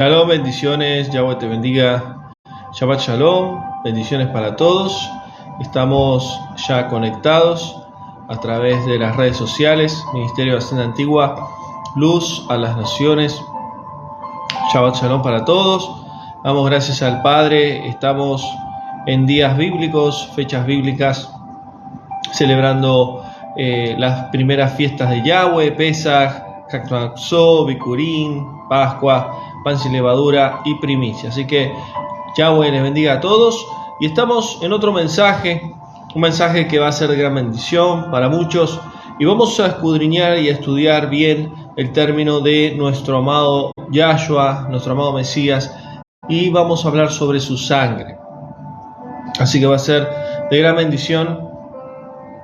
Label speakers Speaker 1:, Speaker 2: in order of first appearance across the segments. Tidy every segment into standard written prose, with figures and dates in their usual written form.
Speaker 1: Shalom, bendiciones, Yahweh te bendiga. Shabbat Shalom, bendiciones para todos. Estamos ya conectados a través de las redes sociales, Ministerio de Hacienda Antigua, Luz a las Naciones. Shabbat Shalom para todos. Damos gracias al Padre. Estamos en días bíblicos, fechas bíblicas, celebrando las primeras fiestas de Yahweh, Pesaj, Hakmatzot, Bikurim, Pascua, pan sin levadura y primicia. Así que Yahweh les bendiga a todos. Y estamos en otro mensaje, un mensaje que va a ser de gran bendición para muchos. Y vamos a escudriñar y a estudiar bien el término de nuestro amado Yahshua, nuestro amado Mesías. Y vamos a hablar sobre su sangre. Así que va a ser de gran bendición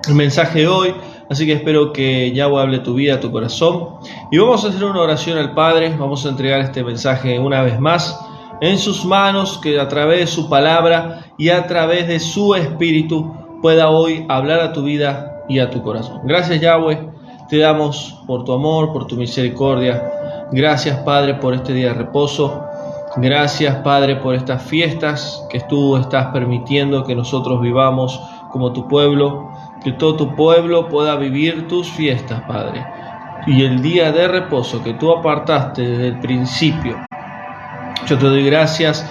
Speaker 1: el mensaje de hoy. Así que espero que Yahweh hable tu vida, tu corazón. Y vamos a hacer una oración al Padre. Vamos a entregar este mensaje una vez más en sus manos, que a través de su palabra y a través de su espíritu pueda hoy hablar a tu vida y a tu corazón. Gracias, Yahweh. Te damos por tu amor, por tu misericordia. Gracias, Padre, por este día de reposo. Gracias, Padre, por estas fiestas que tú estás permitiendo que nosotros vivamos como tu pueblo. Que todo tu pueblo pueda vivir tus fiestas, Padre. Y el día de reposo que tú apartaste desde el principio. Yo te doy gracias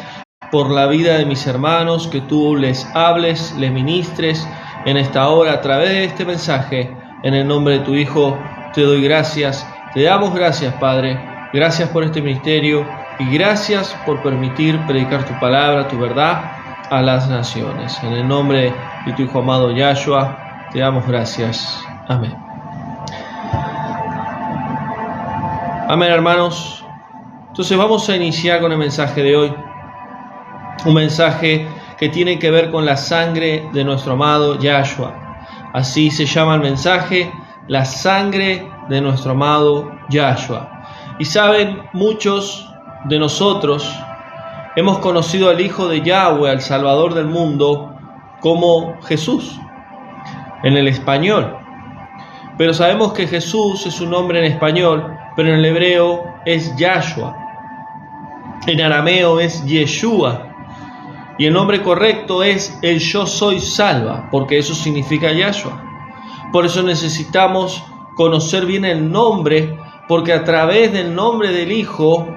Speaker 1: por la vida de mis hermanos, que tú les hables, les ministres en esta hora a través de este mensaje. En el nombre de tu Hijo te doy gracias. Te damos gracias, Padre. Gracias por este ministerio y gracias por permitir predicar tu palabra, tu verdad a las naciones. En el nombre de tu Hijo amado Yahshua, te damos gracias. Amén. Amén, hermanos. Entonces vamos a iniciar con el mensaje de hoy. Un mensaje que tiene que ver con la sangre de nuestro amado Yahshua. Así se llama el mensaje, la sangre de nuestro amado Yahshua. Y saben, muchos de nosotros hemos conocido al Hijo de Yahweh, al Salvador del mundo, como Jesús en el español. Pero sabemos que Jesús es un nombre en español, pero en el hebreo es Yahshua. En arameo es Yeshua. Y el nombre correcto es el Yo Soy Salva, porque eso significa Yahshua. Por eso necesitamos conocer bien el nombre, porque a través del nombre del Hijo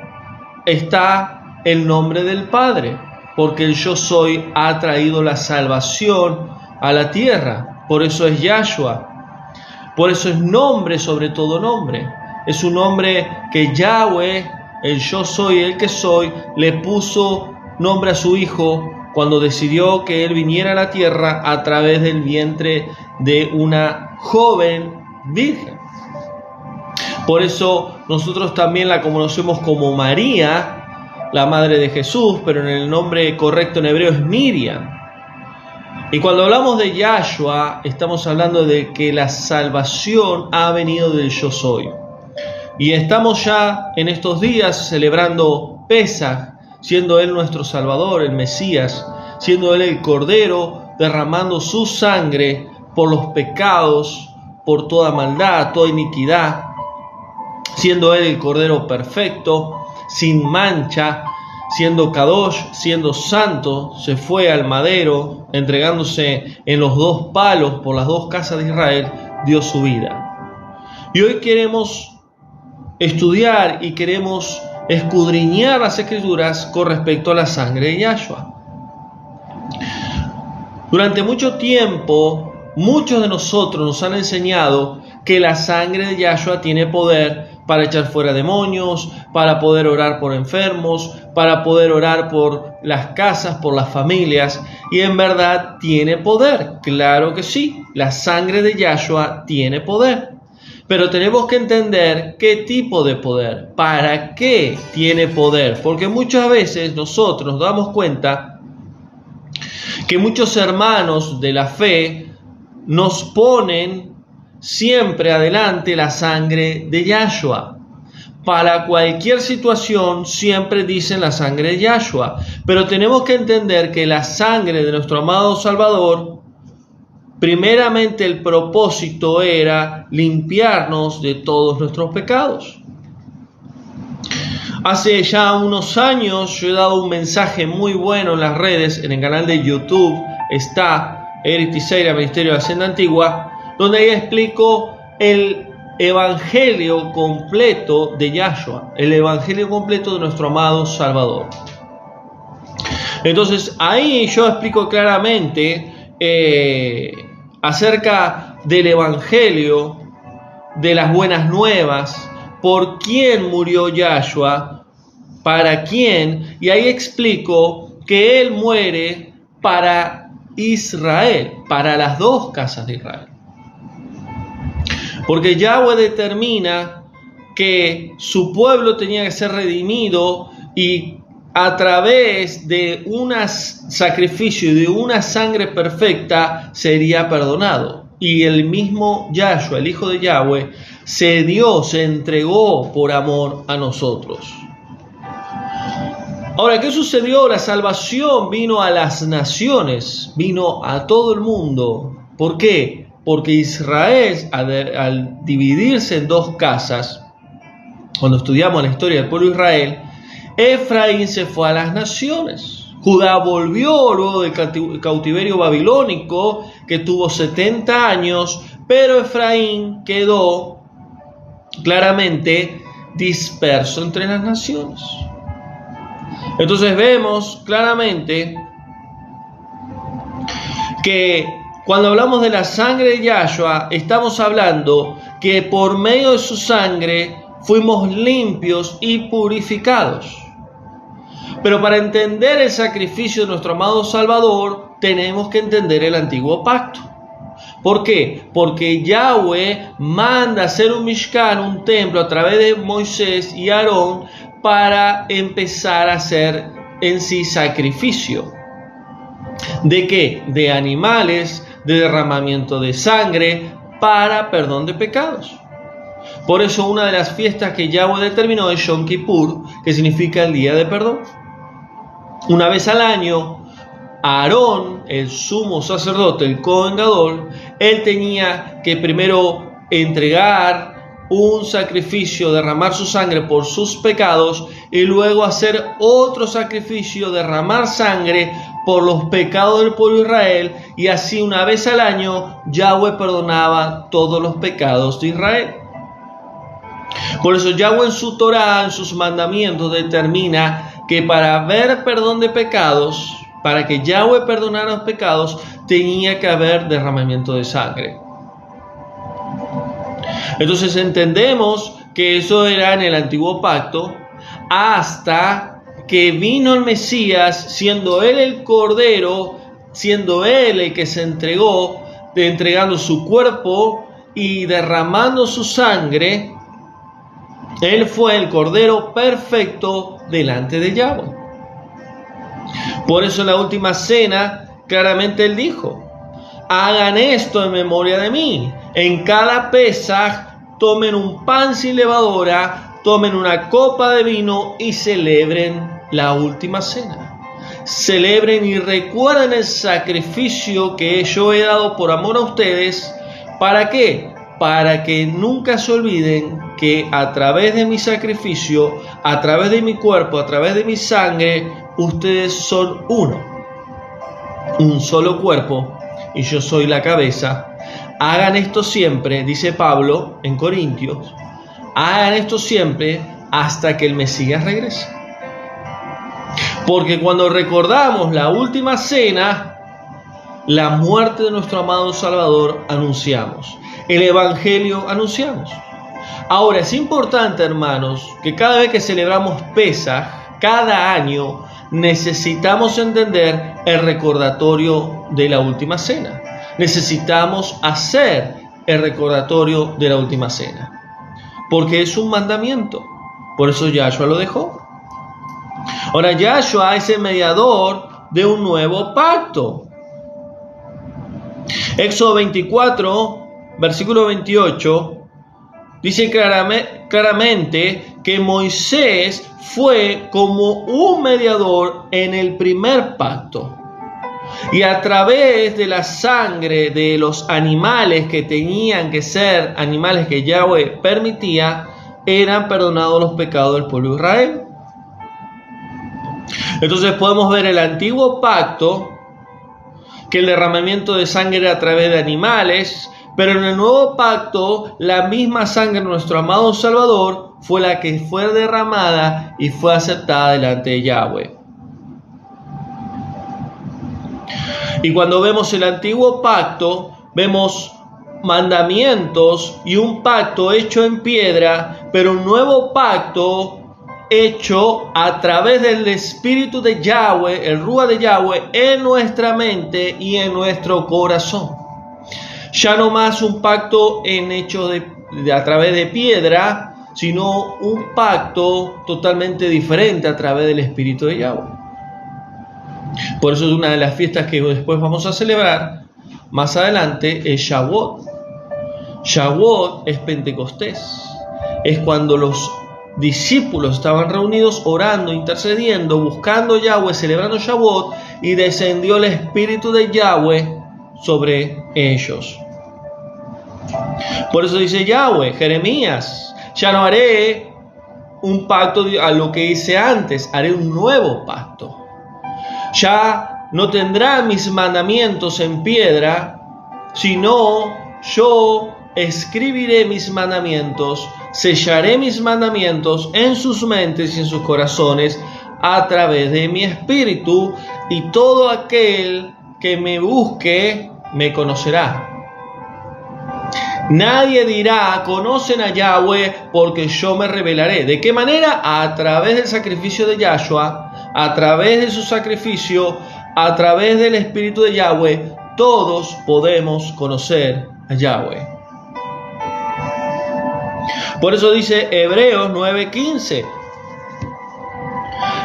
Speaker 1: está el nombre del Padre, porque el Yo Soy ha traído la salvación a la tierra. Por eso es Yahshua. Por eso es nombre sobre todo nombre. Es un nombre que Yahweh, el Yo Soy, el que soy, le puso nombre a su Hijo cuando decidió que Él viniera a la tierra a través del vientre de una joven virgen. Por eso nosotros también la conocemos como María, la madre de Jesús, pero en el nombre correcto en hebreo es Miriam. Y cuando hablamos de Yahshua, estamos hablando de que la salvación ha venido del Yo Soy. Y estamos ya en estos días celebrando Pesaj, siendo Él nuestro Salvador, el Mesías, siendo Él el Cordero, derramando su sangre por los pecados, por toda maldad, toda iniquidad, siendo Él el Cordero perfecto, sin mancha, siendo Kadosh, siendo santo, se fue al madero, entregándose en los dos palos por las dos casas de Israel, dio su vida. Y hoy queremos estudiar y queremos escudriñar las Escrituras con respecto a la sangre de Yahshua. Durante mucho tiempo, muchos de nosotros nos han enseñado que la sangre de Yahshua tiene poder para echar fuera demonios, para poder orar por enfermos, para poder orar por las casas, por las familias. Y en verdad tiene poder. Claro que sí, la sangre de Yahshua tiene poder. Pero tenemos que entender qué tipo de poder, para qué tiene poder. Porque muchas veces nosotros nos damos cuenta que muchos hermanos de la fe nos ponen siempre adelante la sangre de Yahshua. Para cualquier situación siempre dicen la sangre de Yahshua. Pero tenemos que entender que la sangre de nuestro amado Salvador, primeramente el propósito era limpiarnos de todos nuestros pecados. Hace ya unos años yo he dado un mensaje muy bueno en las redes, en el canal de YouTube está Eric Tiseira, Ministerio de Hacienda Antigua, donde ahí explico el evangelio completo de Yahshua, el evangelio completo de nuestro amado Salvador. Entonces ahí yo explico claramente acerca del evangelio, de las buenas nuevas, por quién murió Yahshua, para quién, y ahí explico que Él muere para Israel, para las dos casas de Israel. Porque Yahweh determina que su pueblo tenía que ser redimido y a través de un sacrificio y de una sangre perfecta sería perdonado. Y el mismo Yahshua, el Hijo de Yahweh, se entregó por amor a nosotros. Ahora, ¿qué sucedió? La salvación vino a las naciones, vino a todo el mundo. ¿Por qué? Porque Israel, al dividirse en dos casas, cuando estudiamos la historia del pueblo de Israel, Efraín se fue a las naciones. Judá volvió luego del cautiverio babilónico, que tuvo 70 años, pero Efraín quedó claramente disperso entre las naciones. Entonces vemos claramente que cuando hablamos de la sangre de Yahshua, estamos hablando que por medio de su sangre fuimos limpios y purificados. Pero para entender el sacrificio de nuestro amado Salvador, tenemos que entender el antiguo pacto. ¿Por qué? Porque Yahweh manda hacer un Mishkan, un templo, a través de Moisés y Aarón, para empezar a hacer en sí sacrificio. ¿De qué? De animales, de derramamiento de sangre, para perdón de pecados. Por eso una de las fiestas que Yahweh determinó es Yom Kippur, que significa el día de perdón. Una vez al año, Aarón, el sumo sacerdote, el Cohen Gadol, él tenía que primero entregar un sacrificio, derramar su sangre por sus pecados, y luego hacer otro sacrificio, derramar sangre por los pecados del pueblo de Israel, y así una vez al año Yahweh perdonaba todos los pecados de Israel. Por eso Yahweh en su Torah, en sus mandamientos, determina que para haber perdón de pecados, para que Yahweh perdonara los pecados, tenía que haber derramamiento de sangre. Entonces entendemos que eso era en el antiguo pacto, hasta que vino el Mesías, siendo Él el Cordero, siendo Él el que se entregó, entregando su cuerpo y derramando su sangre. Él fue el Cordero perfecto delante de Yahweh. Por eso en la última cena, claramente Él dijo: hagan esto en memoria de mí. En cada Pesaj tomen un pan sin levadura, tomen una copa de vino y celebren la última cena. Celebren y recuerden el sacrificio que yo he dado por amor a ustedes. ¿Para qué? Para que nunca se olviden que a través de mi sacrificio, a través de mi cuerpo, a través de mi sangre, ustedes son uno, un solo cuerpo, y yo soy la cabeza. Hagan esto siempre, dice Pablo en Corintios, hagan esto siempre hasta que el Mesías regrese. Porque cuando recordamos la última cena, la muerte de nuestro amado Salvador anunciamos, el Evangelio anunciamos. Ahora es importante, hermanos, que cada vez que celebramos Pesaj, cada año, necesitamos entender el recordatorio de la última cena. Necesitamos hacer el recordatorio de la última cena, porque es un mandamiento. Por eso Yahshua lo dejó. Ahora Yahshua es el mediador de un nuevo pacto. Éxodo 24, versículo 28, dice claramente que Moisés fue como un mediador en el primer pacto. Y a través de la sangre de los animales que tenían que ser animales que Yahweh permitía, eran perdonados los pecados del pueblo de Israel. Entonces podemos ver el antiguo pacto, que el derramamiento de sangre era a través de animales, pero en el nuevo pacto la misma sangre de nuestro amado Salvador fue la que fue derramada y fue aceptada delante de Yahweh. Y cuando vemos el antiguo pacto, vemos mandamientos y un pacto hecho en piedra, pero un nuevo pacto hecho a través del Espíritu de Yahweh, el Ruach de Yahweh, en nuestra mente y en nuestro corazón. Ya no más un pacto hecho a través de piedra, sino un pacto totalmente diferente a través del Espíritu de Yahweh. Por eso es una de las fiestas que después vamos a celebrar más adelante, es Shavuot. Shavuot es Pentecostés. Es cuando los discípulos estaban reunidos orando, intercediendo, buscando a Yahweh, celebrando Shavuot, y descendió el Espíritu de Yahweh sobre ellos. Por eso dice Yahweh, Jeremías, ya no haré un pacto a lo que hice antes, haré un nuevo pacto. Ya no tendrá mis mandamientos en piedra, sino yo escribiré mis mandamientos, sellaré mis mandamientos en sus mentes y en sus corazones a través de mi espíritu, y todo aquel que me busque me conocerá. Nadie dirá, conocen a Yahweh, porque yo me revelaré. ¿De qué manera? A través del sacrificio de Yahshua, a través de su sacrificio, a través del Espíritu de Yahweh, todos podemos conocer a Yahweh. Por eso dice Hebreos 9:15.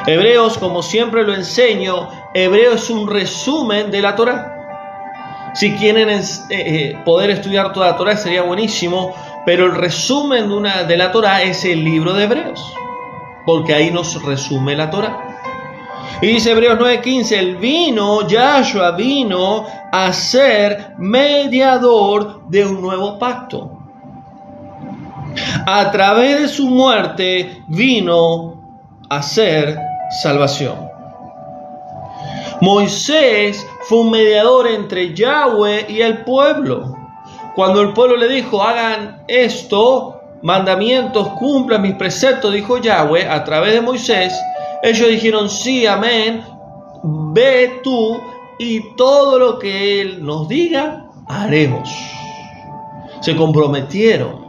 Speaker 1: Hebreos, como siempre lo enseño, Hebreos es un resumen de la Torá. Si quieren poder estudiar toda la Torá sería buenísimo, pero el resumen de la Torá es el libro de Hebreos, porque ahí nos resume la Torá. Y dice Hebreos 9:15, Yahshua vino a ser mediador de un nuevo pacto. A través de su muerte vino a ser salvación. Moisés fue un mediador entre Yahweh y el pueblo. Cuando el pueblo le dijo, hagan esto, mandamientos, cumplan mis preceptos, dijo Yahweh a través de Moisés, ellos dijeron, sí, amén, ve tú y todo lo que Él nos diga, haremos. Se comprometieron.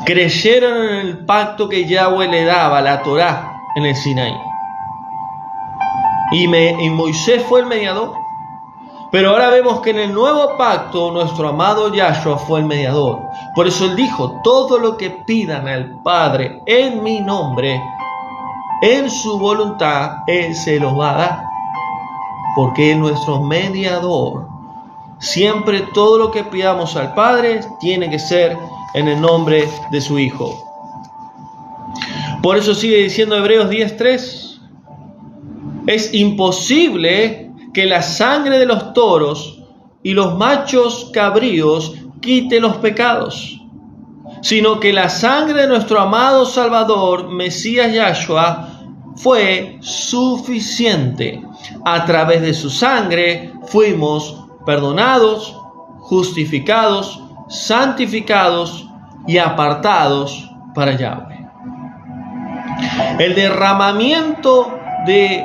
Speaker 1: Creyeron en el pacto que Yahweh le daba, la Torá, en el Sinaí. Y Moisés fue el mediador. Pero ahora vemos que en el nuevo pacto nuestro amado Yahshua fue el mediador. Por eso Él dijo, todo lo que pidan al Padre en mi nombre, en su voluntad, Él se los va a dar. Porque es nuestro mediador. Siempre todo lo que pidamos al Padre tiene que ser en el nombre de su Hijo. Por eso sigue diciendo Hebreos 10:3. Es imposible que la sangre de los toros y los machos cabríos quite los pecados, sino que la sangre de nuestro amado Salvador, Mesías Yahshua, fue suficiente. A través de su sangre fuimos perdonados, justificados, santificados y apartados para Yahweh. El derramamiento de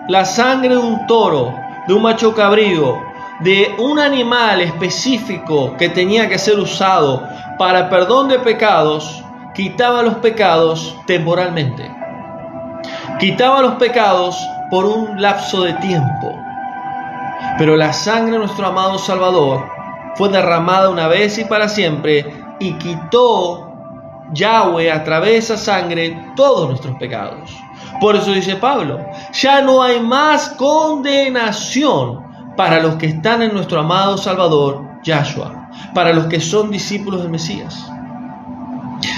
Speaker 1: la sangre de un toro, de un macho cabrío, de un animal específico que tenía que ser usado para perdón de pecados, quitaba los pecados temporalmente. Quitaba los pecados por un lapso de tiempo. Pero la sangre de nuestro amado Salvador fue derramada una vez y para siempre, y quitó Yahweh a través de esa sangre todos nuestros pecados. Por eso dice Pablo, ya no hay más condenación para los que están en nuestro amado Salvador Yahshua, para los que son discípulos del Mesías.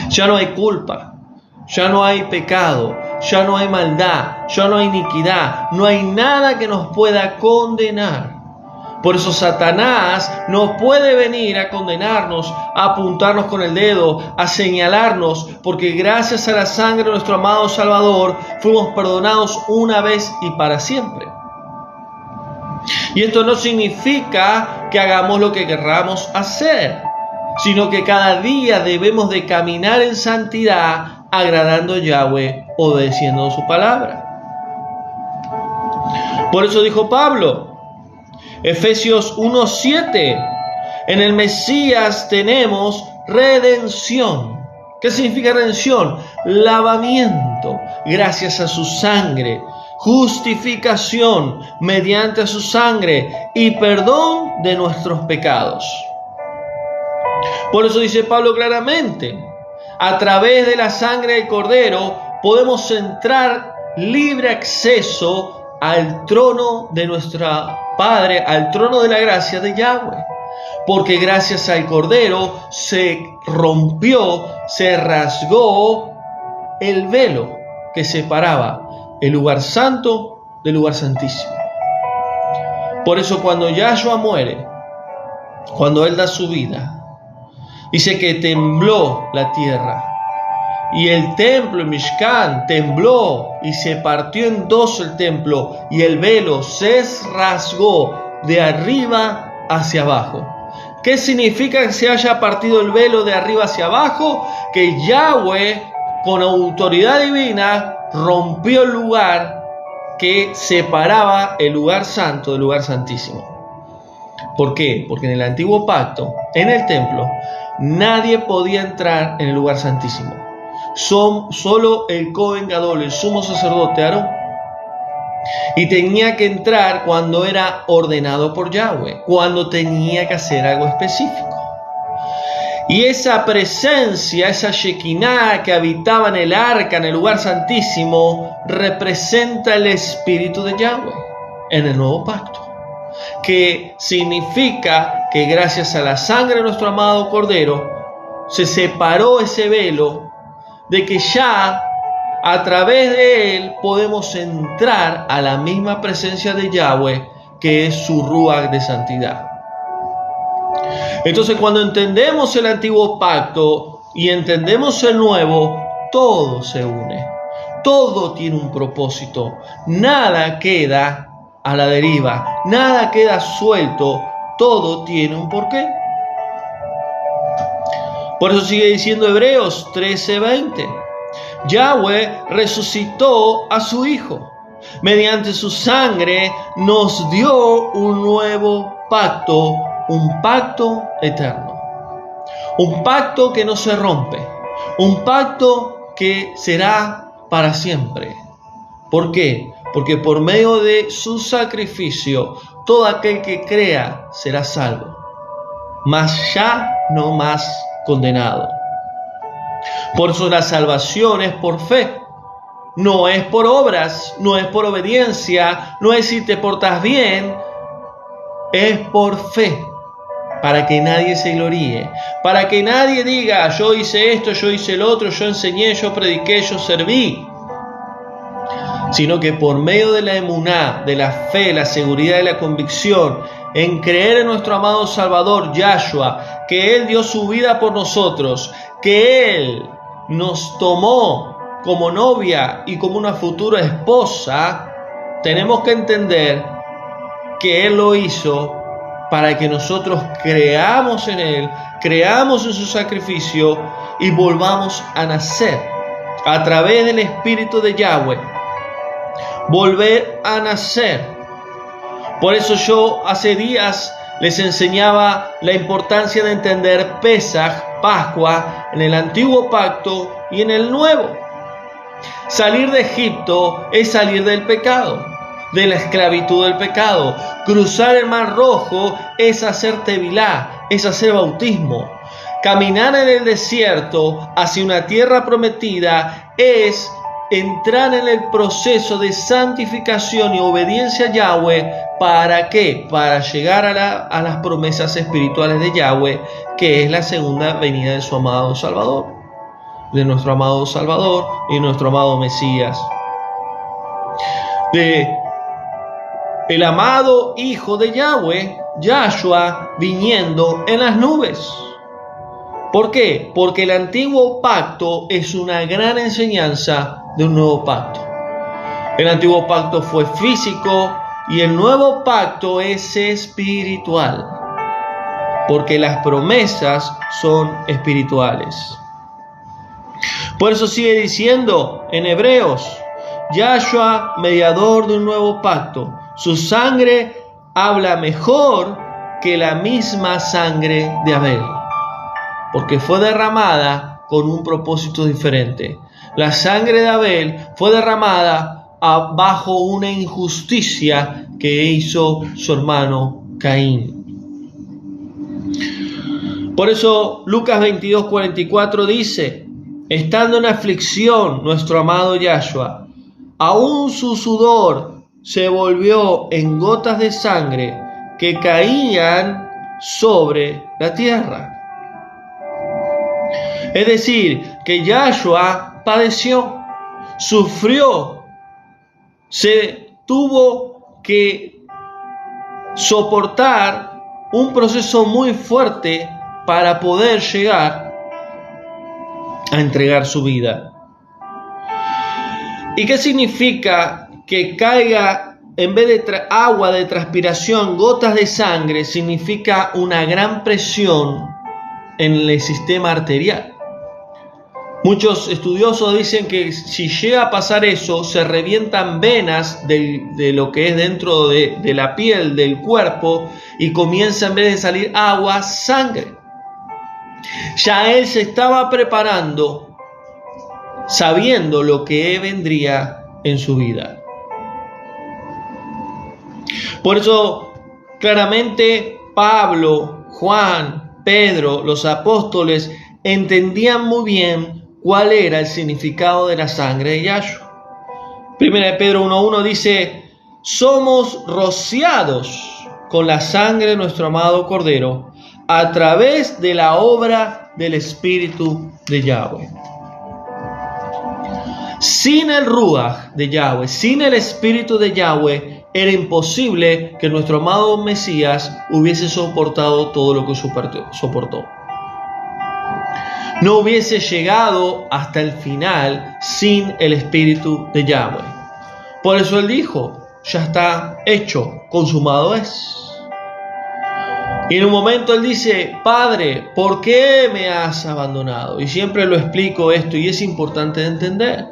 Speaker 1: Ya no hay culpa, ya no hay pecado, ya no hay maldad, ya no hay iniquidad, no hay nada que nos pueda condenar. Por eso Satanás no puede venir a condenarnos, a apuntarnos con el dedo, a señalarnos, porque gracias a la sangre de nuestro amado Salvador fuimos perdonados una vez y para siempre. Y esto no significa que hagamos lo que querramos hacer, sino que cada día debemos de caminar en santidad, agradando a Yahweh, obedeciendo su palabra. Por eso dijo Pablo, Efesios 1:7, en el Mesías tenemos redención. ¿Qué significa redención? Lavamiento, gracias a su sangre, justificación mediante su sangre y perdón de nuestros pecados. Por eso dice Pablo claramente, a través de la sangre del Cordero podemos entrar libre acceso al trono de nuestra Padre, al trono de la gracia de Yahweh. Porque gracias al Cordero se rompió, se rasgó el velo que separaba el lugar santo del lugar santísimo. Por eso cuando Yahshua muere, cuando Él da su vida, dice que tembló la tierra. Y el templo, el Mishkan, tembló y se partió en dos el templo. Y el velo se rasgó de arriba hacia abajo. ¿Qué significa que se haya partido el velo de arriba hacia abajo? Que Yahweh, con autoridad divina, rompió el lugar que separaba el lugar santo del lugar santísimo. ¿Por qué? Porque en el antiguo pacto, en el templo, nadie podía entrar en el lugar santísimo. Solo el Cohen Gadol, el sumo sacerdote Aarón, y tenía que entrar cuando era ordenado por Yahweh, cuando tenía que hacer algo específico. Y esa presencia, esa Shekinah que habitaba en el arca, en el lugar santísimo, representa el Espíritu de Yahweh en el nuevo pacto, que significa que gracias a la sangre de nuestro amado Cordero se separó ese velo, de que ya a través de él podemos entrar a la misma presencia de Yahweh, que es su Ruach de santidad. Entonces, cuando entendemos el antiguo pacto y entendemos el nuevo, todo se une, todo tiene un propósito, nada queda a la deriva, nada queda suelto, todo tiene un porqué. Por eso sigue diciendo Hebreos 13:20. Yahweh resucitó a su Hijo. Mediante su sangre nos dio un nuevo pacto, un pacto eterno. Un pacto que no se rompe. Un pacto que será para siempre. ¿Por qué? Porque por medio de su sacrificio, todo aquel que crea será salvo. Mas ya no más condenado. Por eso la salvación es por fe, no es por obras, no es por obediencia, no es si te portas bien, es por fe, para que nadie se gloríe, para que nadie diga yo hice esto, yo hice el otro, yo enseñé, yo prediqué, yo serví, sino que por medio de la emuná, de la fe, la seguridad y la convicción en creer en nuestro amado Salvador Yahshua, que Él dio su vida por nosotros, que Él nos tomó como novia y como una futura esposa, tenemos que entender que Él lo hizo para que nosotros creamos en Él, creamos en su sacrificio y volvamos a nacer a través del Espíritu de Yahweh, volver a nacer. Por eso yo hace días les enseñaba la importancia de entender Pesaj, Pascua, en el antiguo pacto y en el nuevo. Salir de Egipto es salir del pecado, de la esclavitud del pecado. Cruzar el Mar Rojo es hacer tevilá, es hacer bautismo. Caminar en el desierto hacia una tierra prometida es entrar en el proceso de santificación y obediencia a Yahweh. ¿Para qué? Para llegar a las promesas espirituales de Yahweh, que es la segunda venida de su amado Salvador, de nuestro amado Salvador y nuestro amado Mesías. De el amado Hijo de Yahweh, Yahshua viniendo en las nubes. ¿Por qué? Porque el antiguo pacto es una gran enseñanza de un nuevo pacto. El antiguo pacto fue físico y el nuevo pacto es espiritual, porque las promesas son espirituales. Por eso sigue diciendo en Hebreos, Yahshua, mediador de un nuevo pacto, su sangre habla mejor que la misma sangre de Abel, porque fue derramada con un propósito diferente. La sangre de Abel fue derramada bajo una injusticia que hizo su hermano Caín. Por eso Lucas 22:44 dice, estando en aflicción nuestro amado Yahshua, aún su sudor se volvió en gotas de sangre que caían sobre la tierra. Es decir, que Yahshua padeció, sufrió, se tuvo que soportar un proceso muy fuerte para poder llegar a entregar su vida. ¿Y qué significa que caiga en vez de agua de transpiración, gotas de sangre? Significa una gran presión en el sistema arterial. Muchos estudiosos dicen que si llega a pasar eso, se revientan venas de lo que es dentro de la piel del cuerpo y comienza, en vez de salir agua, sangre. Ya él se estaba preparando sabiendo lo que vendría en su vida. Por eso, claramente, Pablo, Juan, Pedro, los apóstoles entendían muy bien cuál era el significado de la sangre de Yahshua. Primera de Pedro 1:1 dice, somos rociados con la sangre de nuestro amado Cordero a través de la obra del Espíritu de Yahweh. Sin el Ruach de Yahweh, sin el Espíritu de Yahweh, era imposible que nuestro amado Mesías hubiese soportado todo lo que soportó. No hubiese llegado hasta el final sin el Espíritu de Yahweh. Por eso él dijo, ya está hecho, consumado es. Y en un momento él dice, Padre, ¿por qué me has abandonado? Y siempre lo explico esto y es importante de entender.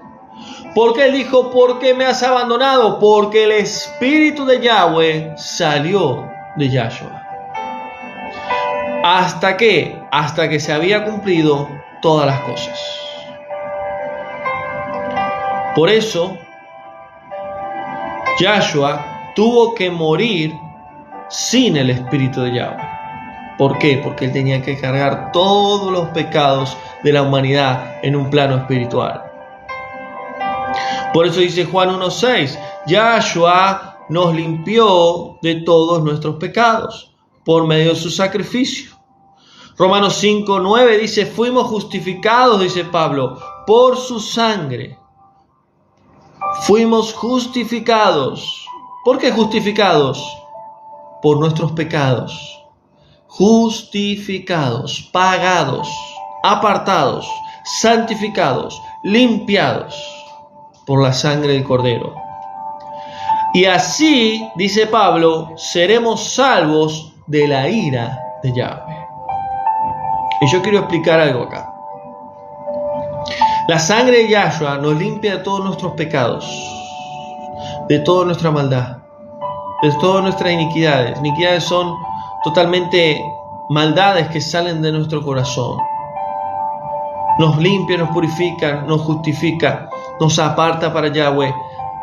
Speaker 1: ¿Por qué él dijo, ¿por qué me has abandonado? Porque el Espíritu de Yahweh salió de Yahshua. ¿Hasta qué? Hasta que se había cumplido todas las cosas. Por eso, Yahshua tuvo que morir sin el Espíritu de Yahweh. ¿Por qué? Porque él tenía que cargar todos los pecados de la humanidad en un plano espiritual. Por eso dice Juan 1:6, Yahshua nos limpió de todos nuestros pecados por medio de su sacrificio. Romanos 5:9 dice, fuimos justificados, dice Pablo, por su sangre. Fuimos justificados. ¿Por qué justificados? Por nuestros pecados. Justificados, pagados, apartados, santificados, limpiados por la sangre del Cordero. Y así, dice Pablo, seremos salvos de la ira de Yahweh. Y yo quiero explicar algo acá. La sangre de Yahshua nos limpia de todos nuestros pecados, de toda nuestra maldad, de todas nuestras iniquidades. Iniquidades son totalmente maldades que salen de nuestro corazón. Nos limpia, nos purifica, nos justifica, nos aparta para Yahweh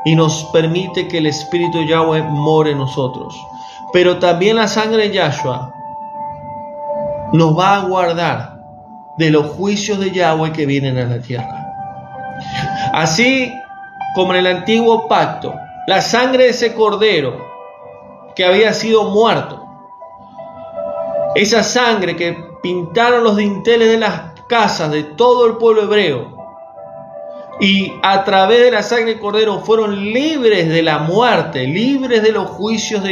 Speaker 1: y nos permite que el Espíritu de Yahweh more en nosotros. Pero también la sangre de Yahshua nos va a guardar de los juicios de Yahweh que vienen a la tierra. Así como en el antiguo pacto, la sangre de ese cordero que había sido muerto, esa sangre que pintaron los dinteles de las casas de todo el pueblo hebreo, y a través de la sangre del cordero fueron libres de la muerte, libres de los juicios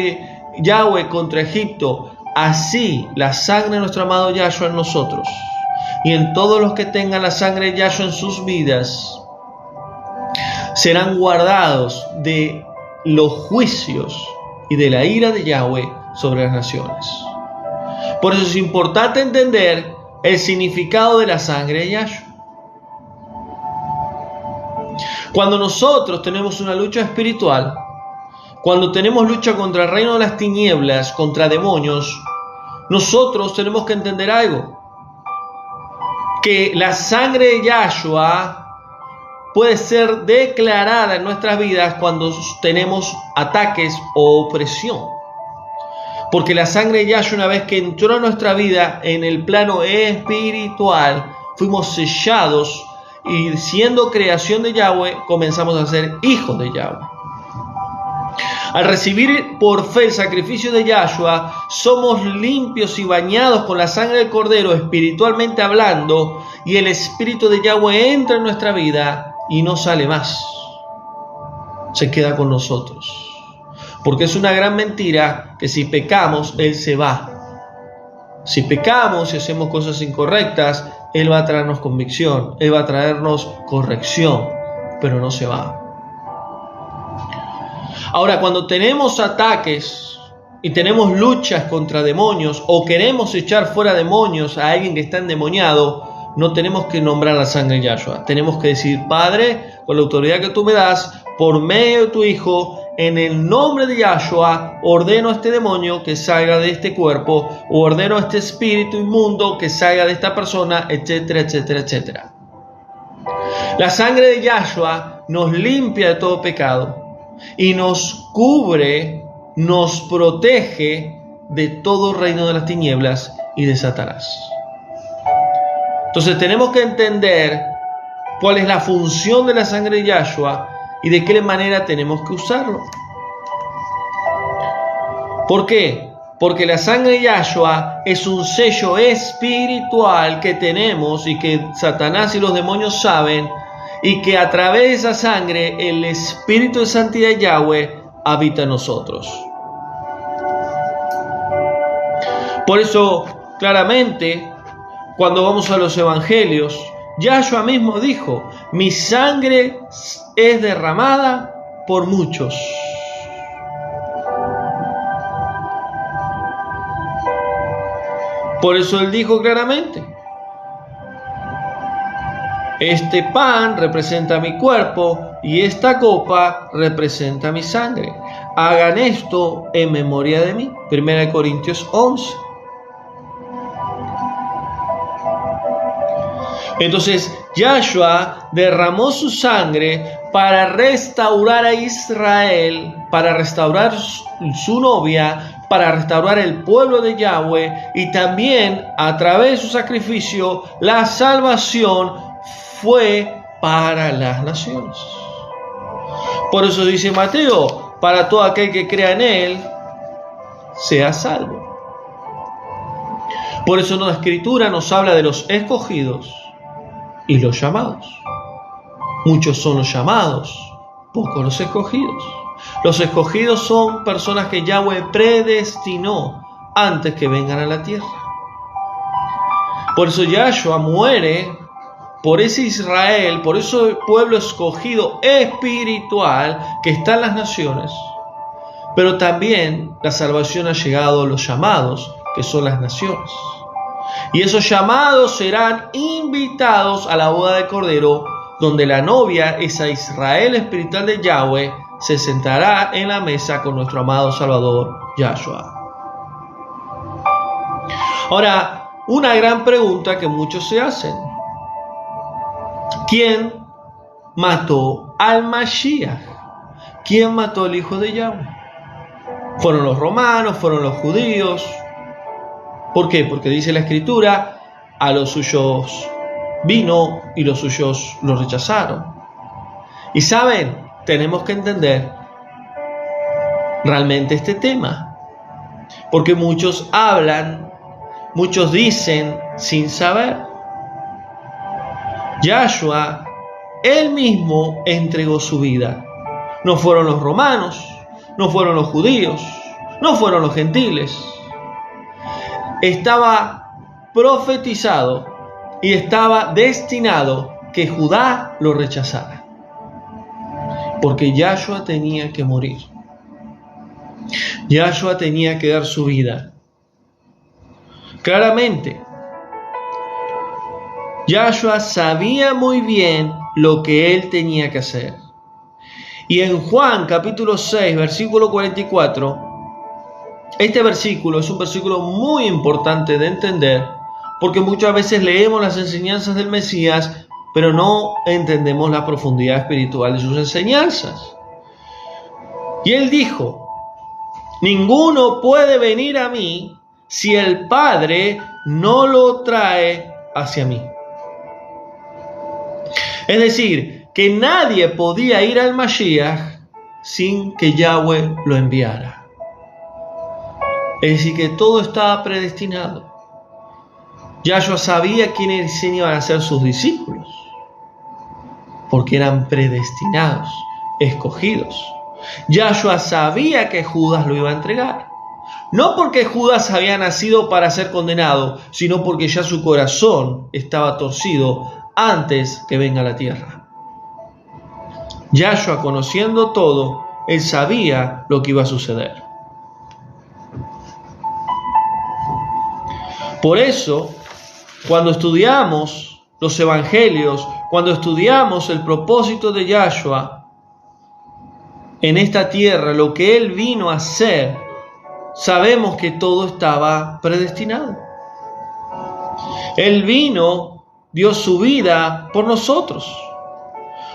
Speaker 1: Yahweh contra Egipto, así la sangre de nuestro amado Yahshua en nosotros y en todos los que tengan la sangre de Yahshua en sus vidas serán guardados de los juicios y de la ira de Yahweh sobre las naciones. Por eso es importante entender el significado de la sangre de Yahshua. Cuando nosotros tenemos una lucha espiritual, cuando tenemos lucha contra el reino de las tinieblas, contra demonios, nosotros tenemos que entender algo. Que la sangre de Yahshua puede ser declarada en nuestras vidas cuando tenemos ataques o opresión. Porque la sangre de Yahshua, una vez que entró a nuestra vida en el plano espiritual, fuimos sellados y siendo creación de Yahweh, comenzamos a ser hijos de Yahweh. Al recibir por fe el sacrificio de Yahshua, somos limpios y bañados con la sangre del Cordero, espiritualmente hablando, y el Espíritu de Yahweh entra en nuestra vida y no sale más. Se queda con nosotros. Porque es una gran mentira que si pecamos, Él se va. Si pecamos y hacemos cosas incorrectas, Él va a traernos convicción, Él va a traernos corrección, pero no se va. Ahora, cuando tenemos ataques y tenemos luchas contra demonios o queremos echar fuera demonios a alguien que está endemoniado, no tenemos que nombrar la sangre de Yahshua. Tenemos que decir: Padre, con la autoridad que tú me das, por medio de tu Hijo, en el nombre de Yahshua, ordeno a este demonio que salga de este cuerpo, o ordeno a este espíritu inmundo que salga de esta persona, etcétera, etcétera, etcétera. La sangre de Yahshua nos limpia de todo pecado y nos cubre, nos protege de todo reino de las tinieblas y de Satanás. Entonces tenemos que entender cuál es la función de la sangre de Yahshua y de qué manera tenemos que usarlo. ¿Por qué? Porque la sangre de Yahshua es un sello espiritual que tenemos y que Satanás y los demonios saben, y que a través de esa sangre el Espíritu de Santidad de Yahweh habita en nosotros. Por eso, claramente, cuando vamos a los evangelios, Yahshua mismo dijo: mi sangre es derramada por muchos. Por eso Él dijo claramente: este pan representa mi cuerpo y esta copa representa mi sangre. Hagan esto en memoria de mí. 1 Corintios 11. Entonces, Yahshua derramó su sangre para restaurar a Israel, para restaurar su novia, para restaurar el pueblo de Yahweh, y también a través de su sacrificio la salvación fue para las naciones. Por eso dice Mateo: para todo aquel que crea en Él, sea salvo. Por eso la Escritura nos habla de los escogidos y los llamados. Muchos son los llamados, pocos los escogidos. Los escogidos son personas que Yahweh predestinó antes que vengan a la tierra. Por eso Yahshua muere por ese Israel, por ese pueblo escogido espiritual que está en las naciones. Pero también la salvación ha llegado a los llamados, que son las naciones. Y esos llamados serán invitados a la boda de Cordero, donde la novia, esa Israel espiritual de Yahweh, se sentará en la mesa con nuestro amado Salvador, Yahshua. Ahora, una gran pregunta que muchos se hacen: ¿quién mató al Mashiach? ¿Quién mató al Hijo de Yahweh? ¿Fueron los romanos? ¿Fueron los judíos? ¿Por qué? Porque dice la Escritura: a los suyos vino y los suyos lo rechazaron. Y saben, tenemos que entender realmente este tema, porque muchos hablan, muchos dicen sin saber. Yahshua, Él mismo entregó su vida. No fueron los romanos, no fueron los judíos, no fueron los gentiles. Estaba profetizado y estaba destinado que Judá lo rechazara, porque Yahshua tenía que morir. Yahshua tenía que dar su vida. Claramente, Yahshua sabía muy bien lo que él tenía que hacer. Y en Juan capítulo 6, versículo 44, este versículo es un versículo muy importante de entender, porque muchas veces leemos las enseñanzas del Mesías, pero no entendemos la profundidad espiritual de sus enseñanzas. Y él dijo: ninguno puede venir a mí si el Padre no lo trae hacia mí. Es decir, que nadie podía ir al Mashiach sin que Yahweh lo enviara. Es decir, que todo estaba predestinado. Yahshua sabía quiénes iban a ser sus discípulos, porque eran predestinados, escogidos. Yahshua sabía que Judas lo iba a entregar. No porque Judas había nacido para ser condenado, sino porque ya su corazón estaba torcido antes que venga a la tierra. Yahshua, conociendo todo, él sabía lo que iba a suceder. Por eso, cuando estudiamos los evangelios, cuando estudiamos el propósito de Yahshua en esta tierra, lo que él vino a hacer, sabemos que todo estaba predestinado. Él vino, dio su vida por nosotros.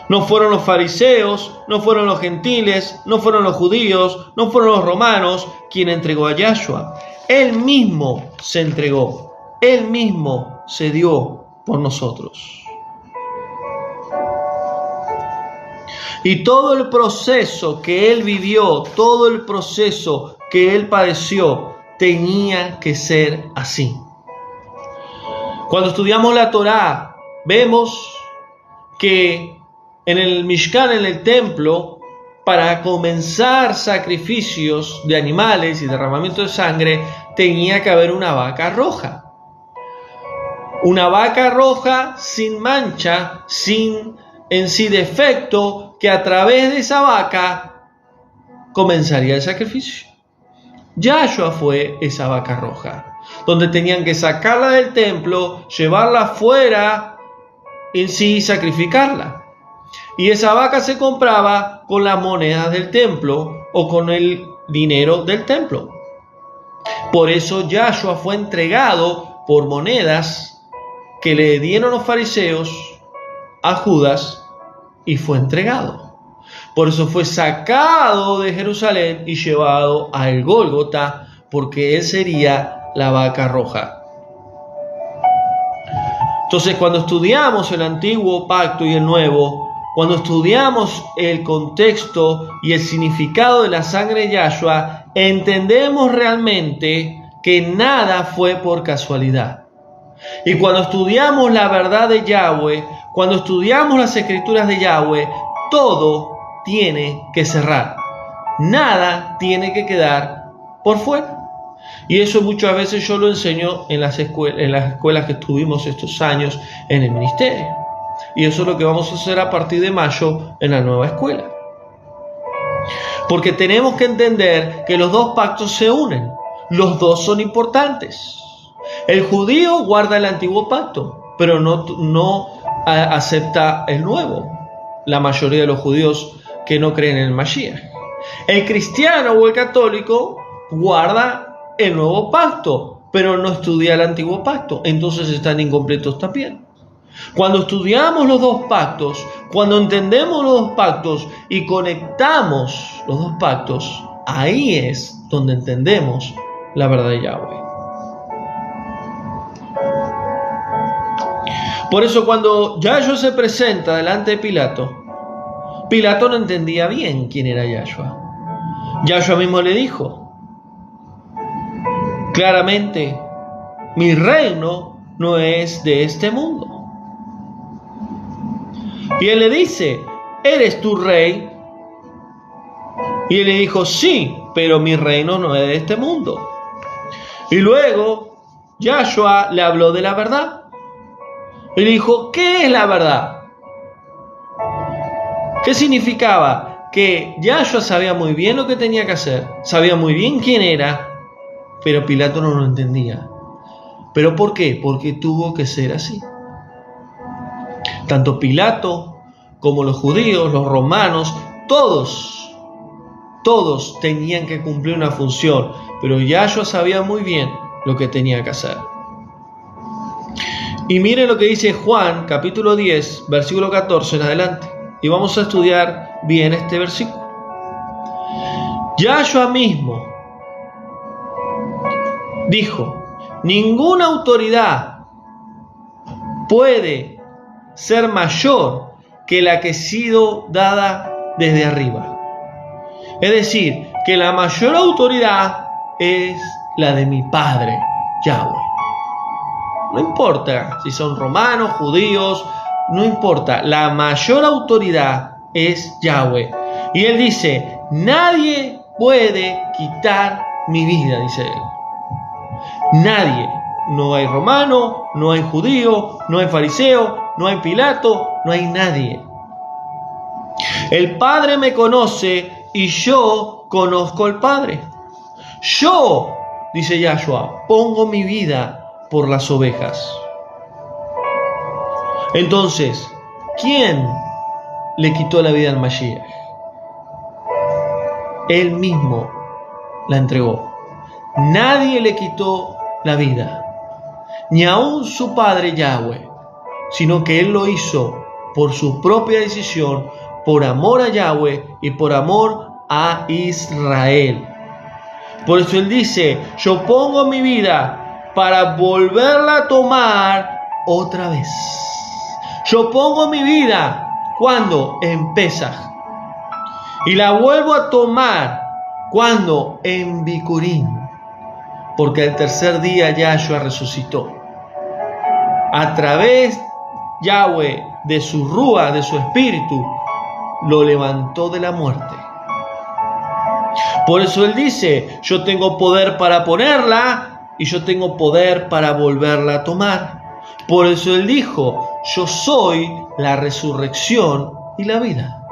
Speaker 1: No fueron los fariseos, no fueron los gentiles, no fueron los judíos, no fueron los romanos quien entregó a Yahshua. Él mismo se entregó, él mismo se dio por nosotros. Y todo el proceso que él vivió, todo el proceso que él padeció, tenía que ser así. Cuando estudiamos la Torá, vemos que en el Mishkan, en el templo, para comenzar sacrificios de animales y derramamiento de sangre, tenía que haber una vaca roja. Una vaca roja sin mancha, sin en sí defecto, que a través de esa vaca comenzaría el sacrificio. Yahshua fue esa vaca roja, donde tenían que sacarla del templo, llevarla afuera en sí y sacrificarla. Y esa vaca se compraba con las monedas del templo o con el dinero del templo. Por eso Yahshua fue entregado por monedas que le dieron los fariseos a Judas y fue entregado. Por eso fue sacado de Jerusalén y llevado al Gólgota, porque él sería la vaca roja. Entonces, cuando estudiamos el antiguo pacto y el nuevo, cuando estudiamos el contexto y el significado de la sangre de Yahshua, entendemos realmente que nada fue por casualidad. Y cuando estudiamos la verdad de Yahweh, cuando estudiamos las escrituras de Yahweh, todo tiene que cerrar. Nada tiene que quedar por fuera. Y eso muchas veces yo lo enseño en las escuelas que estuvimos estos años en el ministerio. Y eso es lo que vamos a hacer a partir de mayo en la nueva escuela. Porque tenemos que entender que los dos pactos se unen. Los dos son importantes. El judío guarda el antiguo pacto, pero no acepta el nuevo. La mayoría de los judíos que no creen en el Mashiach. El cristiano o el católico guarda el nuevo pacto, pero no estudia el antiguo pacto. Entonces están incompletos también. Cuando estudiamos los dos pactos, cuando entendemos los dos pactos y conectamos los dos pactos, ahí es donde entendemos la verdad de Yahweh. Por eso cuando Yahshua se presenta delante de Pilato, Pilato no entendía bien quién era Yahshua. Yahshua mismo le dijo claramente: mi reino no es de este mundo. Y él le dice: ¿eres tu rey? Y él le dijo: sí, pero mi reino no es de este mundo. Y luego Yahshua le habló de la verdad. Y le dijo, ¿qué es la verdad? ¿Qué significaba? Que Yahshua sabía muy bien lo que tenía que hacer, sabía muy bien quién era, pero Pilato no lo entendía. ¿Pero por qué? Porque tuvo que ser así. Tanto Pilato como los judíos, los romanos, todos tenían que cumplir una función, pero Yahshua sabía muy bien lo que tenía que hacer. Y miren lo que dice Juan, capítulo 10, versículo 14 en adelante. Y vamos a estudiar bien este versículo. Yahshua mismo dijo, ninguna autoridad puede ser mayor que la que ha sido dada desde arriba. Es decir, que la mayor autoridad es la de mi Padre, Yahweh. No importa si son romanos, judíos, no importa. La mayor autoridad es Yahweh. Y Él dice, nadie puede quitar mi vida, dice Él. Nadie. No hay romano, no hay judío, no hay fariseo, no hay Pilato, no hay nadie. El Padre me conoce y yo conozco al Padre. Yo, dice Yahshua, pongo mi vida por las ovejas. Entonces, ¿quién le quitó la vida al Mashiach? Él mismo la entregó. Nadie le quitó la vida, ni aun su Padre Yahweh, sino que Él lo hizo por su propia decisión, por amor a Yahweh y por amor a Israel. Por eso Él dice, yo pongo mi vida para volverla a tomar otra vez. Yo pongo mi vida, ¿cuándo? En Pesaj. Y la vuelvo a tomar, ¿cuándo? En Bikurim. Porque el tercer día Yahshua resucitó. A través Yahweh de su Rúa, de su espíritu, lo levantó de la muerte. Por eso Él dice, yo tengo poder para ponerla y yo tengo poder para volverla a tomar. Por eso Él dijo, yo soy la resurrección y la vida.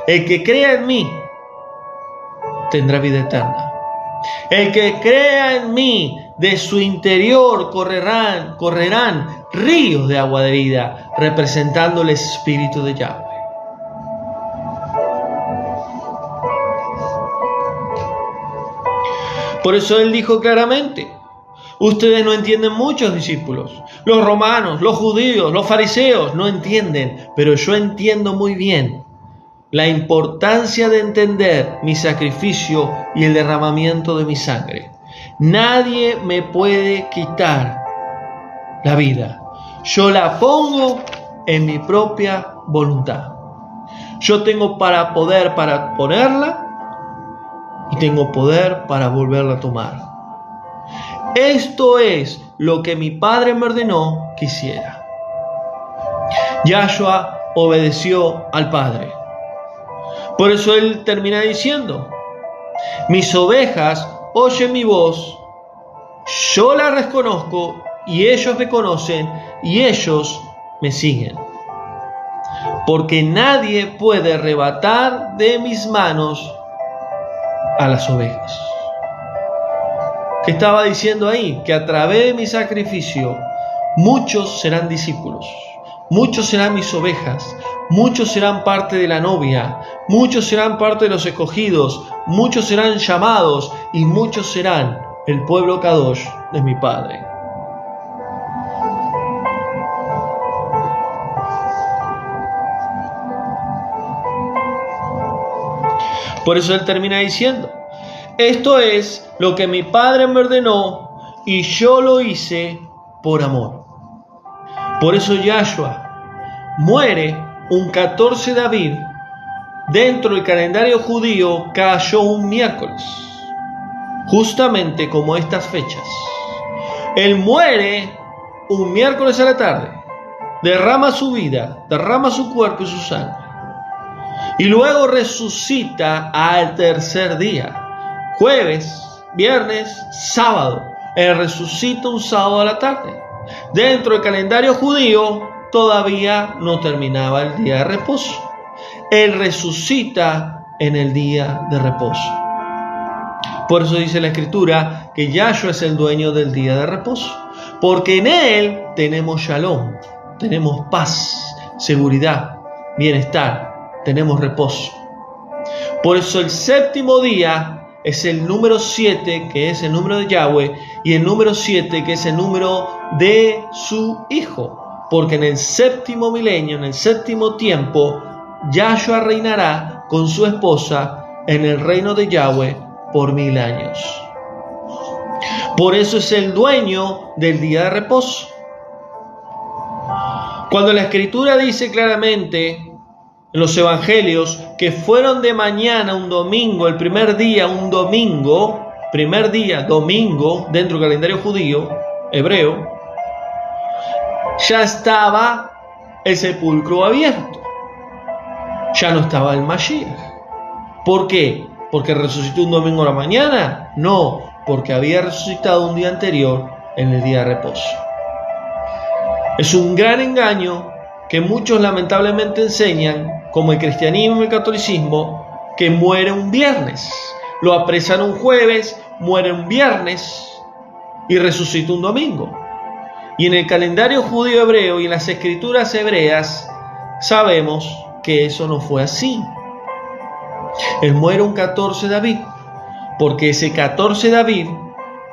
Speaker 1: El que crea en mí tendrá vida eterna. El que crea en mí, de su interior correrán ríos de agua de vida, representando el espíritu de Yahweh. Por eso Él dijo claramente, ustedes no entienden muchos discípulos, los romanos, los judíos, los fariseos no entienden, pero yo entiendo muy bien la importancia de entender mi sacrificio y el derramamiento de mi sangre. Nadie me puede quitar la vida. Yo la pongo en mi propia voluntad. Yo tengo poder para ponerla y tengo poder para volverla a tomar. Esto es lo que mi Padre me ordenó que hiciera. Yahshua obedeció al Padre. Por eso Él termina diciendo, mis ovejas oyen mi voz, yo la reconozco y ellos me conocen y ellos me siguen. Porque nadie puede arrebatar de mis manos a las ovejas. ¿Qué estaba diciendo ahí? Que a través de mi sacrificio muchos serán discípulos, muchos serán mis ovejas, muchos serán parte de la novia, muchos serán parte de los escogidos, muchos serán llamados y muchos serán el pueblo Kadosh de mi Padre. Por eso Él termina diciendo, esto es lo que mi Padre me ordenó y yo lo hice por amor. Por eso Yahshua muere un 14 de Aviv. Dentro del calendario judío cayó un miércoles, justamente como estas fechas. Él muere un miércoles a la tarde, derrama su vida, derrama su cuerpo y su sangre, y luego resucita al tercer día, jueves, viernes, sábado. Él resucita un sábado a la tarde. Dentro del calendario judío todavía no terminaba el día de reposo. Él resucita en el día de reposo. Por eso dice la Escritura que Yahshua es el dueño del día de reposo. Porque en Él tenemos shalom, tenemos paz, seguridad, bienestar, tenemos reposo. Por eso el séptimo día es el número 7, que es el número de Yahweh, y el número 7, que es el número de su Hijo. Porque en el séptimo milenio, en el séptimo tiempo, Yahshua reinará con su esposa en el reino de Yahweh por 1000 años. Por eso es el dueño del día de reposo. Cuando la Escritura dice claramente en los evangelios que fueron de mañana un domingo, el primer día un domingo, domingo dentro del calendario judío, hebreo, ya estaba el sepulcro abierto. Ya no estaba el Mashiach. ¿Por qué? ¿Porque resucitó un domingo a la mañana? No, porque había resucitado un día anterior en el día de reposo. Es un gran engaño que muchos lamentablemente enseñan, como el cristianismo y el catolicismo, que muere un viernes. Lo apresan un jueves, muere un viernes y resucita un domingo. Y en el calendario judío hebreo y en las escrituras hebreas sabemos que eso no fue así. Él muere un 14 de Aviv, porque ese 14 de Aviv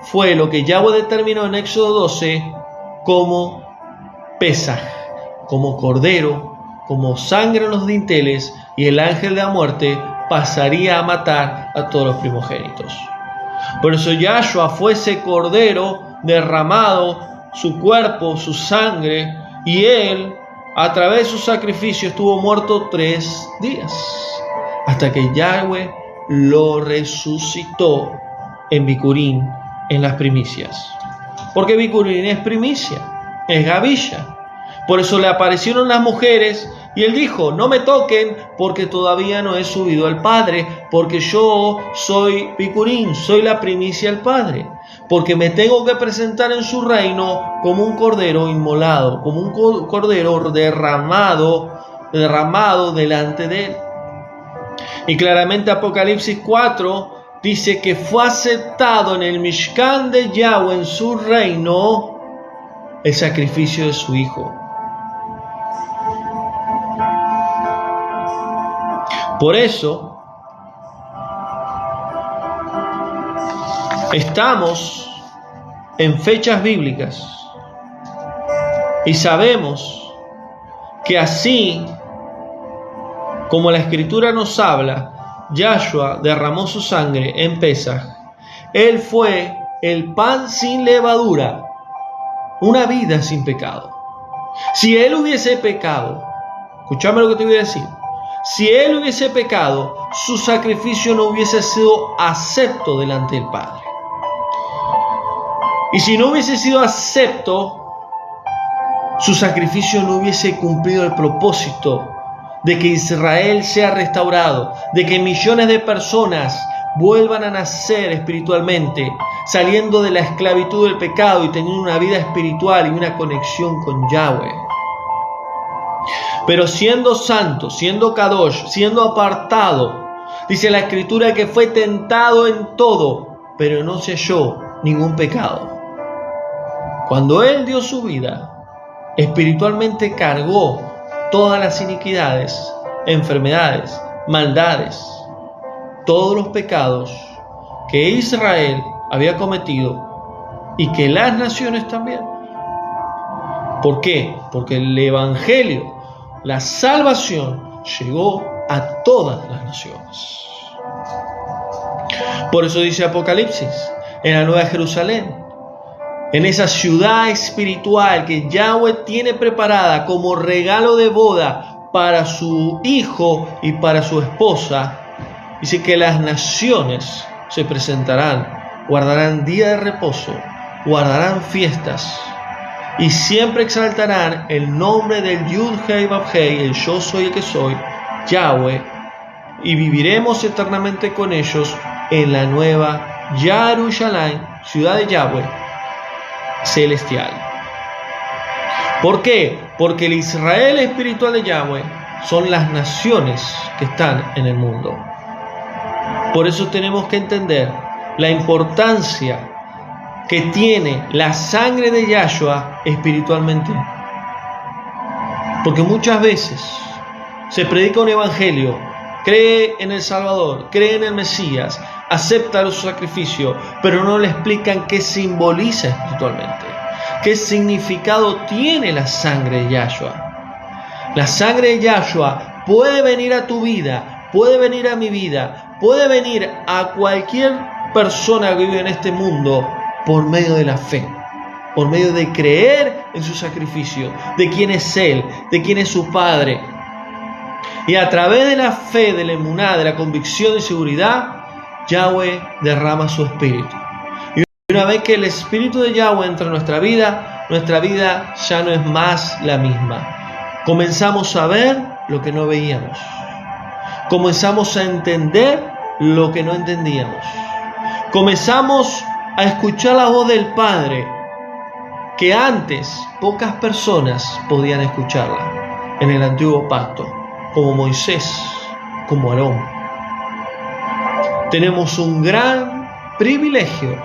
Speaker 1: fue lo que Yahweh determinó en Éxodo 12 como Pesaj, como cordero, como sangre en los dinteles, y el ángel de la muerte pasaría a matar a todos los primogénitos. Por eso Yahshua fue ese cordero derramado, su cuerpo, su sangre, y él a través de su sacrificio estuvo muerto 3 días, hasta que Yahweh lo resucitó en Bikurín, en las primicias. Porque Bikurín es primicia, es gavilla. Por eso le aparecieron las mujeres y él dijo: no me toquen porque todavía no he subido al Padre, porque yo soy Bikurín, soy la primicia del Padre. Porque me tengo que presentar en su reino como un cordero inmolado, como un cordero derramado delante de él. Y claramente Apocalipsis 4 dice que fue aceptado en el Mishkan de Yahweh, en su reino, el sacrificio de su Hijo. Por eso estamos en fechas bíblicas y sabemos que así como la Escritura nos habla, Yahshua derramó su sangre en Pesaj. Él fue el pan sin levadura, una vida sin pecado. Si él hubiese pecado, escúchame lo que te voy a decir, si él hubiese pecado, su sacrificio no hubiese sido acepto delante del Padre. Y si no hubiese sido acepto, su sacrificio no hubiese cumplido el propósito de que Israel sea restaurado, de que millones de personas vuelvan a nacer espiritualmente, saliendo de la esclavitud del pecado y teniendo una vida espiritual y una conexión con Yahweh. Pero siendo santo, siendo Kadosh, siendo apartado, dice la Escritura que fue tentado en todo, pero no se halló ningún pecado. Cuando él dio su vida, espiritualmente cargó todas las iniquidades, enfermedades, maldades, todos los pecados que Israel había cometido y que las naciones también. ¿Por qué? Porque el Evangelio, la salvación, llegó a todas las naciones. Por eso dice Apocalipsis, en la Nueva Jerusalén, en esa ciudad espiritual que Yahweh tiene preparada como regalo de boda para su hijo y para su esposa, dice que las naciones se presentarán, guardarán día de reposo, guardarán fiestas y siempre exaltarán el nombre del Yud-Hei Vav-Hei, el yo soy el que soy, Yahweh, y viviremos eternamente con ellos en la nueva Jerusalén, ciudad de Yahweh, celestial. ¿Por qué? Porque el Israel espiritual de Yahweh son las naciones que están en el mundo. Por eso tenemos que entender la importancia que tiene la sangre de Yahshua espiritualmente. Porque muchas veces se predica un evangelio, cree en el Salvador, cree en el Mesías, acepta su sacrificio, pero no le explican qué simboliza espiritualmente, qué significado tiene la sangre de Yahshua. La sangre de Yahshua puede venir a tu vida, puede venir a mi vida, puede venir a cualquier persona que vive en este mundo por medio de la fe, por medio de creer en su sacrificio, de quién es Él, de quién es su Padre. Y a través de la fe, de la emuná, de la convicción y seguridad, Yahweh derrama su espíritu. Y una vez que el espíritu de Yahweh entra en nuestra vida ya no es más la misma. Comenzamos a ver lo que no veíamos. Comenzamos a entender lo que no entendíamos. Comenzamos a escuchar la voz del Padre, que antes pocas personas podían escucharla en el antiguo pacto, como Moisés, como Aarón. Tenemos un gran privilegio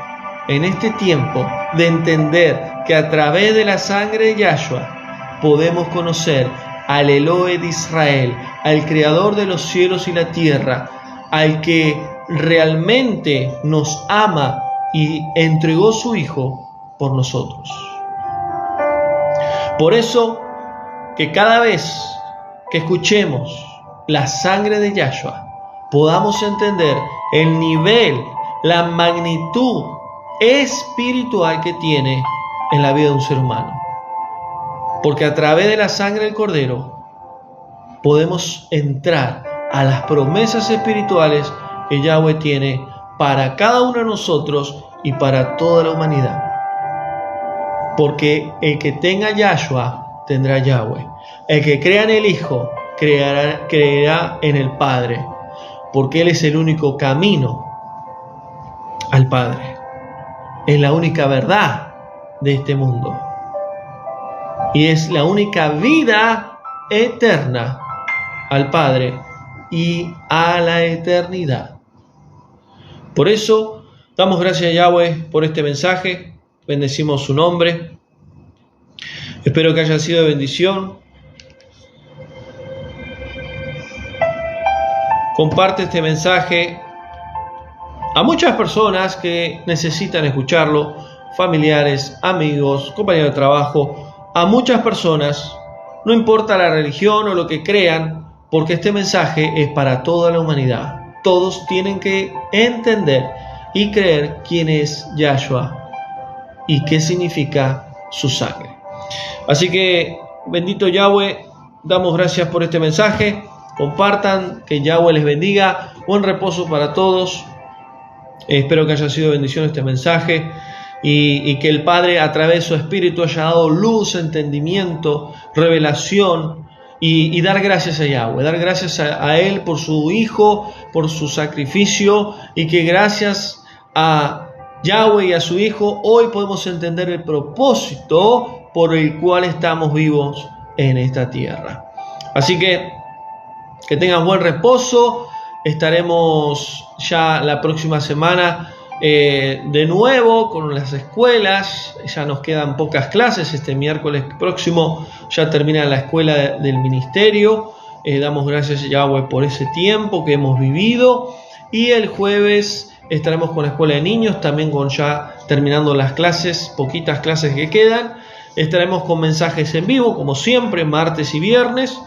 Speaker 1: en este tiempo de entender que a través de la sangre de Yahshua podemos conocer al Elohe de Israel, al Creador de los cielos y la tierra, al que realmente nos ama y entregó su Hijo por nosotros. Por eso, que cada vez que escuchemos la sangre de Yahshua, podamos entender el nivel, la magnitud espiritual que tiene en la vida de un ser humano. Porque a través de la sangre del Cordero podemos entrar a las promesas espirituales que Yahweh tiene para cada uno de nosotros y para toda la humanidad. Porque el que tenga Yahshua tendrá Yahweh. El que crea en el Hijo creerá en el Padre, porque Él es el único camino al Padre. Es la única verdad de este mundo. Y es la única vida eterna al Padre y a la eternidad. Por eso, damos gracias a Yahweh por este mensaje. Bendecimos su nombre. Espero que haya sido de bendición. Comparte este mensaje a muchas personas que necesitan escucharlo, familiares, amigos, compañeros de trabajo, a muchas personas, no importa la religión o lo que crean, porque este mensaje es para toda la humanidad. Todos tienen que entender y creer quién es Yahshua y qué significa su sangre. Así que, bendito Yahweh, damos gracias por este mensaje. Compartan, que Yahweh les bendiga. Buen reposo para todos. Espero que haya sido de bendición este mensaje y que el Padre, a través de su Espíritu, haya dado luz, entendimiento, revelación y dar gracias a Yahweh, dar gracias a Él por su Hijo, por su sacrificio, y que gracias a Yahweh y a su Hijo hoy podemos entender el propósito por el cual estamos vivos en esta tierra. Así que tengan buen reposo. Estaremos ya la próxima semana de nuevo con las escuelas. Ya nos quedan pocas clases. Este miércoles próximo ya termina la escuela del ministerio. Damos gracias a Yahweh por ese tiempo que hemos vivido. Y el jueves estaremos con la escuela de niños, también con ya terminando las clases, poquitas clases que quedan. Estaremos con mensajes en vivo, como siempre, martes y viernes.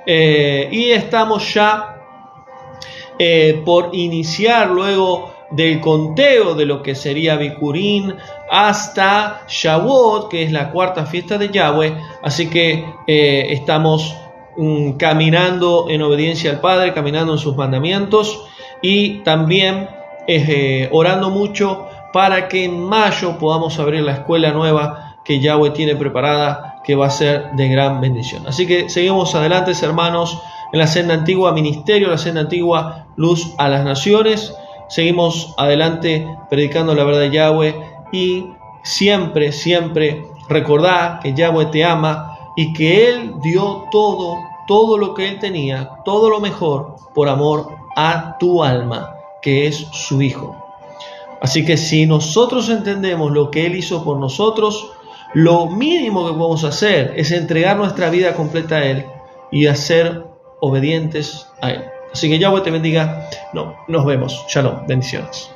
Speaker 1: Y estamos ya por iniciar, luego del conteo de lo que sería Bikurín hasta Shavuot, que es la cuarta fiesta de Yahweh. Así que estamos caminando en obediencia al Padre, caminando en sus mandamientos, y también orando mucho para que en mayo podamos abrir la escuela nueva que Yahweh tiene preparada, que va a ser de gran bendición. Así que seguimos adelante, hermanos, en la senda antigua, ministerio, la senda antigua, luz a las naciones. seguimos adelante predicando la verdad de Yahweh y siempre, siempre recordá que Yahweh te ama y que Él dio todo lo que Él tenía, todo lo mejor por amor a tu alma, que es su Hijo. Así que si nosotros entendemos lo que Él hizo por nosotros, lo mínimo que podemos hacer es entregar nuestra vida completa a Él y a ser obedientes a Él. Así que Yahweh te bendiga. Nos vemos. Shalom. Bendiciones.